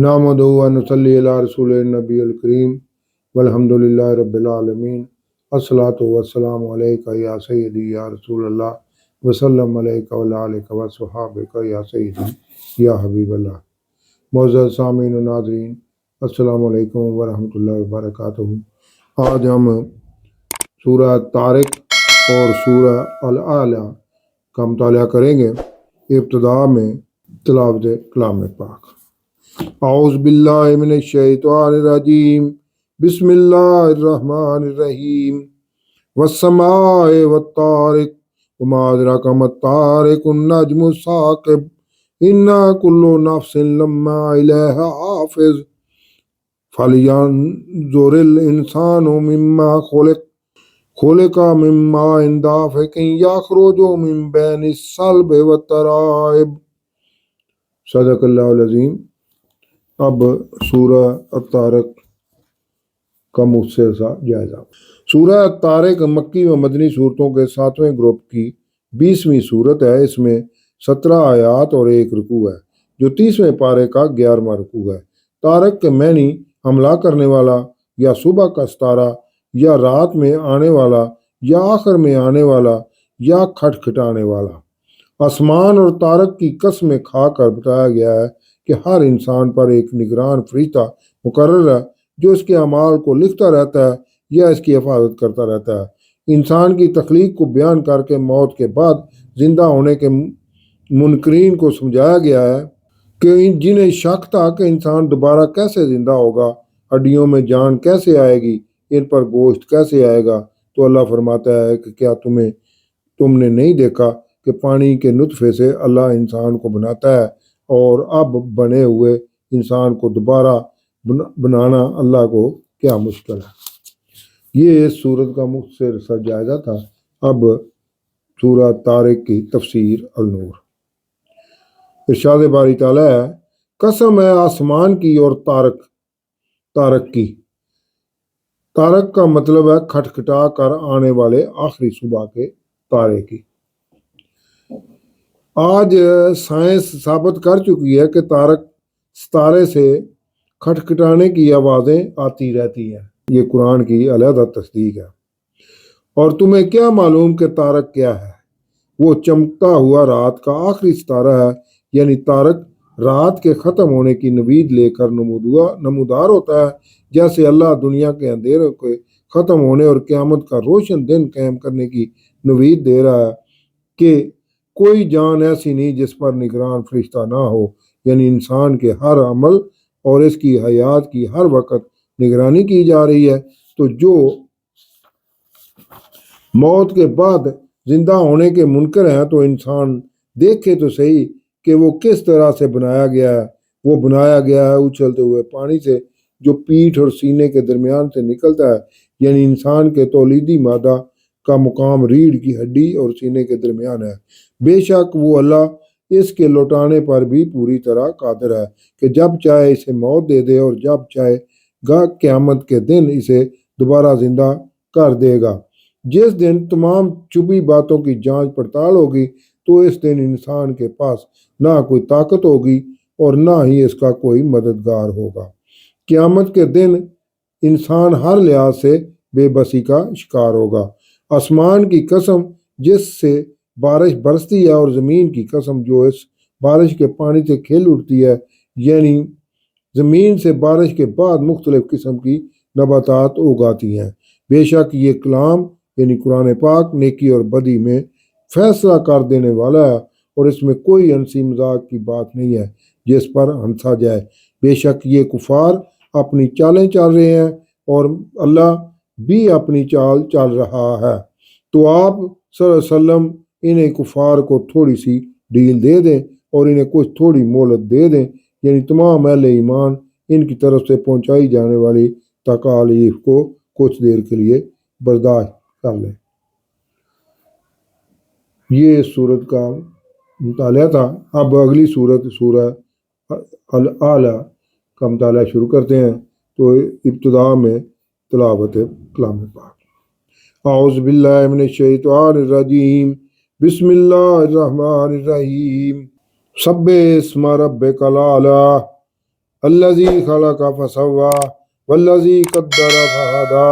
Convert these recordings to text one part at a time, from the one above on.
نحمدہ و نصلی علی رسول النبی الکریم والحمدللہ رب العالمین الصلاۃ والسلام علیکہ یا سیدی یا رسول اللہ وسلم علیکہ وعلی آلہ وصحبہ یا سیدی یا حبیب اللہ۔ معزز سامعین و ناظرین، السلام علیکم ورحمۃ اللہ وبرکاتہ۔ آج ہم سورہ طارق اور سورہ الاعلیٰ کا مطالعہ کریں گے۔ ابتدا میں تلاوت کلام پاک۔ اعوذ باللہ من الشیطان الرجیم، بسم اللہ الرحمن الرحیم۔ والسماء والطارق وما ادراک ما الطارق النجم الثاقب انا کل نفس لما الیہا حافظ فلینظر الانسان مما خلق من ماء دافق یخرج من بین الصلب والترائب۔ صدق اللہ العظیم۔ اب سورہ الطارق کا مختصر جائزہ۔ سورہ طارق مکی و مدنی صورتوں کے 7ویں گروپ کی 20ویں صورت ہے۔ اس میں 17 آیات اور 1 رکوع ہے، جو 30ویں پارے کا 11واں رکوع ہے۔ طارق کے معنی حملہ کرنے والا، یا صبح کا ستارہ، یا رات میں آنے والا، یا آخر میں آنے والا، یا کھٹکھٹانے والا۔ آسمان اور طارق کی قسمیں کھا کر بتایا گیا ہے کہ ہر انسان پر ایک نگران فرشتہ مقرر ہے، جو اس کے اعمال کو لکھتا رہتا ہے یا اس کی حفاظت کرتا رہتا ہے۔ انسان کی تخلیق کو بیان کر کے موت کے بعد زندہ ہونے کے منکرین کو سمجھایا گیا ہے کہ جنہیں شک تھا کہ انسان دوبارہ کیسے زندہ ہوگا، ہڈیوں میں جان کیسے آئے گی، ان پر گوشت کیسے آئے گا، تو اللہ فرماتا ہے کہ کیا تم نے نہیں دیکھا کہ پانی کے نطفے سے اللہ انسان کو بناتا ہے، اور اب بنے ہوئے انسان کو دوبارہ بنانا اللہ کو کیا مشکل ہے۔ یہ اس سورت کا مختصر سا جائزہ تھا۔ اب سورہ طارق کی تفسیر النور۔ ارشاد باری تعالیٰ ہے، قسم ہے آسمان کی اور طارق کی۔ طارق کا مطلب ہے کھٹکھٹا کر آنے والے آخری صبح کے تارے کی۔ آج سائنس ثابت کر چکی ہے کہ ستارے سے کھٹکھٹانے کی آوازیں آتی رہتی ہیں۔ یہ قرآن کی علیحدہ تصدیق ہے۔ اور تمہیں کیا معلوم کہ طارق کیا ہے؟ وہ چمکتا ہوا رات کا آخری ستارہ ہے، یعنی طارق رات کے ختم ہونے کی نوید لے کر نمودار ہوتا ہے، جیسے اللہ دنیا کے اندھیروں کے ختم ہونے اور قیامت کا روشن دن قائم کرنے کی نوید دے رہا ہے کہ کوئی جان ایسی نہیں جس پر نگران فرشتہ نہ ہو، یعنی انسان کے ہر عمل اور اس کی حیات کی ہر وقت نگرانی کی جا رہی ہے۔ تو جو موت کے بعد زندہ ہونے کے منکر ہیں، تو انسان دیکھے تو صحیح کہ وہ کس طرح سے بنایا گیا ہے۔ وہ بنایا گیا ہے اچھلتے ہوئے پانی سے، جو پیٹھ اور سینے کے درمیان سے نکلتا ہے، یعنی انسان کے تولیدی مادہ کا مقام ریڑھ کی ہڈی اور سینے کے درمیان ہے۔ بے شک وہ اللہ اس کے لوٹانے پر بھی پوری طرح قادر ہے کہ جب چاہے اسے موت دے دے اور جب چاہے گا قیامت کے دن اسے دوبارہ زندہ کر دے گا۔ جس دن تمام چھپی باتوں کی جانچ پڑتال ہوگی، تو اس دن انسان کے پاس نہ کوئی طاقت ہوگی اور نہ ہی اس کا کوئی مددگار ہوگا۔ قیامت کے دن انسان ہر لحاظ سے بے بسی کا شکار ہوگا۔ آسمان کی قسم جس سے بارش برستی ہے، اور زمین کی قسم جو اس بارش کے پانی سے کھل اٹھتی ہے، یعنی زمین سے بارش کے بعد مختلف قسم کی نباتات اگاتی ہیں۔ بے شک یہ کلام یعنی قرآن پاک نیکی اور بدی میں فیصلہ کر دینے والا ہے، اور اس میں کوئی ہنسی مذاق کی بات نہیں ہے جس پر ہنسا جائے۔ بے شک یہ کفار اپنی چالیں چل رہے ہیں، اور اللہ بھی اپنی چال چل رہا ہے۔ تو آپ صلی اللہ علیہ وسلم انہیں کفار کو تھوڑی سی ڈھیل دے دیں اور انہیں کچھ تھوڑی مہلت دے دیں، یعنی تمام اہل ایمان ان کی طرف سے پہنچائی جانے والی تکالیف کو کچھ دیر کے لیے برداشت کر لیں۔ یہ اس صورت کا مطالعہ تھا۔ اب اگلی صورت سورہ الاعلیٰ کا مطالعہ شروع کرتے ہیں۔ تو ابتدا میں تلاوت کلام پاک۔ اعوذ باللہ من الشیطان الرجیم، بسم اللہ الرحمن الرحیم۔ سبح اسم ربک الاعلیٰ الذی خلق فسوا والذی قدر فہدا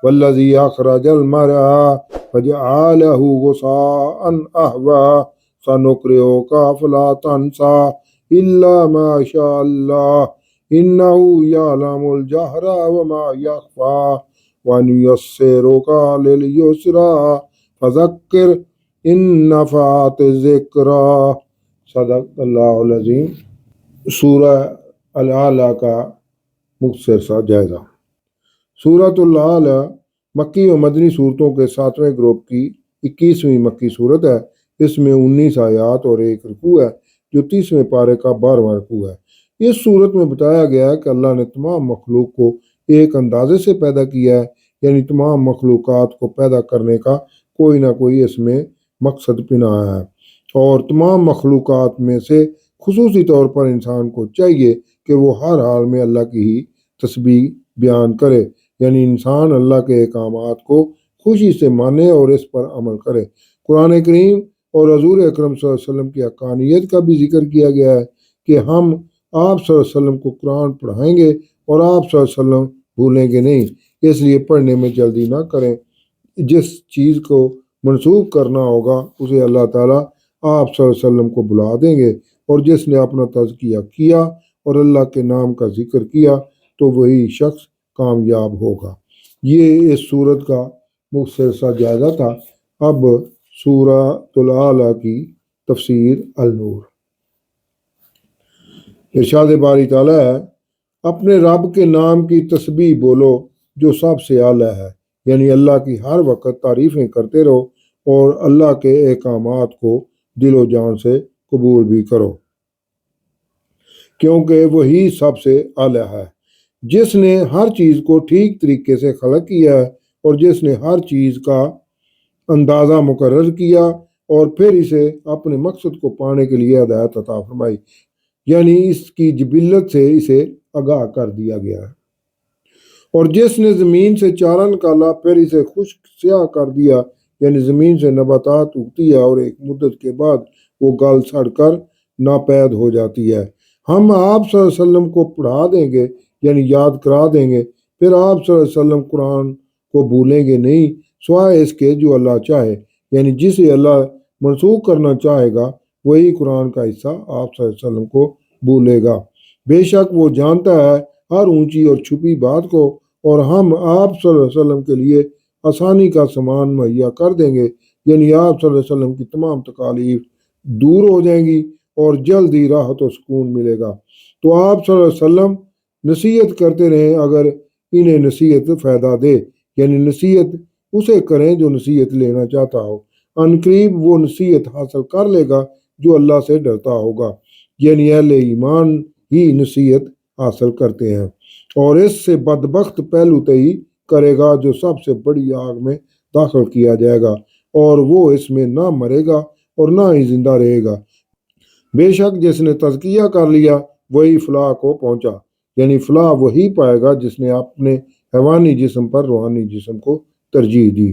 والذی اخرج المرعى فجعله غثاء احوا سنقرئك فلا تنسى الا ما شاء الله انه يعلم الجهر وما يخفى ونيسرك لليسرى فذكر ان نفعت الذکرى۔ صدق اللہ العظیم۔ سورہ العلیٰ کا مختصر سا جائزہ۔ سورۃ العلیٰ مکی و مدنی صورتوں کے 7ویں گروپ کی 21ویں مکی صورت ہے۔ اس میں 19 آیات اور 1 رکوع ہے جو 30ویں پارے کا 12واں رکوع ہے۔ اس صورت میں بتایا گیا ہے کہ اللہ نے تمام مخلوق کو ایک اندازے سے پیدا کیا ہے، یعنی تمام مخلوقات کو پیدا کرنے کا کوئی نہ کوئی اس میں مقصد پنہاں ہے، اور تمام مخلوقات میں سے خصوصی طور پر انسان کو چاہیے کہ وہ ہر حال میں اللہ کی ہی تسبیح بیان کرے، یعنی انسان اللہ کے احکامات کو خوشی سے مانے اور اس پر عمل کرے۔ قرآن کریم اور حضور اکرم صلی اللہ علیہ وسلم کی حقانیت کا بھی ذکر کیا گیا ہے کہ ہم آپ صلی اللہ علیہ وسلم کو قرآن پڑھائیں گے اور آپ صلی اللہ علیہ وسلم بھولیں گے نہیں، اس لیے پڑھنے میں جلدی نہ کریں۔ جس چیز کو منسوخ کرنا ہوگا اسے اللہ تعالیٰ آپ صلی اللہ علیہ وسلم کو بلا دیں گے، اور جس نے اپنا تزکیہ کیا اور اللہ کے نام کا ذکر کیا تو وہی شخص کامیاب ہوگا۔ یہ اس صورت کا مختصر سا جائزہ تھا۔ اب سورۃ العلیٰ کی تفسیر النور۔ ارشاد باری تعالیٰ ہے، اپنے رب کے نام کی تسبیح بولو جو سب سے اعلیٰ ہے، یعنی اللہ کی ہر وقت تعریفیں کرتے رہو اور اللہ کے احکامات کو دل و جان سے قبول بھی کرو، کیونکہ وہی سب سے اعلیٰ ہے، جس نے ہر چیز کو ٹھیک طریقے سے خلق کیا ہے اور جس نے ہر چیز کا اندازہ مقرر کیا اور پھر اسے اپنے مقصد کو پانے کے لیے ہدایت عطا فرمائی، یعنی اس کی جبلت سے اسے آگاہ کر دیا گیا ہے، اور جس نے زمین سے چارہ نکالا پھر اسے خشک سیاہ کر دیا، یعنی زمین سے نباتات اگتی ہے اور ایک مدت کے بعد وہ گل سڑ کر ناپید ہو جاتی ہے۔ ہم آپ صلی اللہ علیہ وسلم کو پڑھا دیں گے، یعنی یاد کرا دیں گے، پھر آپ صلی اللہ علیہ وسلم قرآن کو بھولیں گے نہیں سوائے اس کے جو اللہ چاہے، یعنی جسے اللہ منسوخ کرنا چاہے گا وہی قرآن کا حصہ آپ صلی اللہ علیہ وسلم کو بھولے گا۔ بے شک وہ جانتا ہے ہر اونچی اور چھپی بات کو، اور ہم آپ صلی اللہ علیہ وسلم کے لیے آسانی کا سامان مہیا کر دیں گے، یعنی آپ صلی اللہ علیہ وسلم کی تمام تکالیف دور ہو جائیں گی اور جلد ہی راحت و سکون ملے گا۔ تو آپ صلی اللہ علیہ وسلم نصیحت کرتے رہیں اگر انہیں نصیحت فائدہ دے، یعنی نصیحت اسے کریں جو نصیحت لینا چاہتا ہو، عنقریب وہ نصیحت حاصل کر لے گا جو اللہ سے ڈرتا ہوگا، یعنی اہل ایمان ہی نصیحت حاصل کرتے ہیں، اور اس سے بدبخت پہلو تہی کرے گا جو سب سے بڑی آگ میں داخل کیا جائے گا، اور وہ اس میں نہ مرے گا اور نہ ہی زندہ رہے گا۔ بے شک جس نے تزکیہ کر لیا وہی فلاح کو پہنچا، یعنی فلاح وہی پائے گا جس نے اپنے حیوانی جسم پر روحانی جسم کو ترجیح دی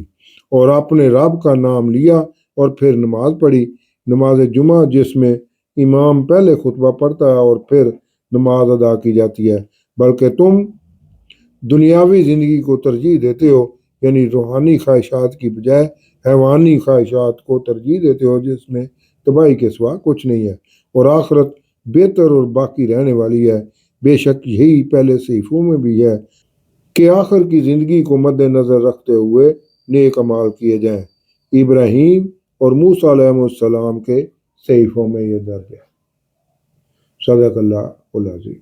اور اپنے رب کا نام لیا اور پھر نماز پڑھی، نماز جمعہ جس میں امام پہلے خطبہ پڑھتا ہے اور پھر نماز ادا کی جاتی ہے، بلکہ تم دنیاوی زندگی کو ترجیح دیتے ہو، یعنی روحانی خواہشات کی بجائے حیوانی خواہشات کو ترجیح دیتے ہو جس میں تباہی کے سوا کچھ نہیں ہے، اور آخرت بہتر اور باقی رہنے والی ہے۔ بے شک یہی پہلے صحیفوں میں بھی ہے کہ آخر کی زندگی کو مد نظر رکھتے ہوئے نیک اعمال کیے جائیں۔ ابراہیم اور موسیٰ علیہ السلام کے صحیفوں میں یہ درج ہے۔ صدق اللہ العظیم۔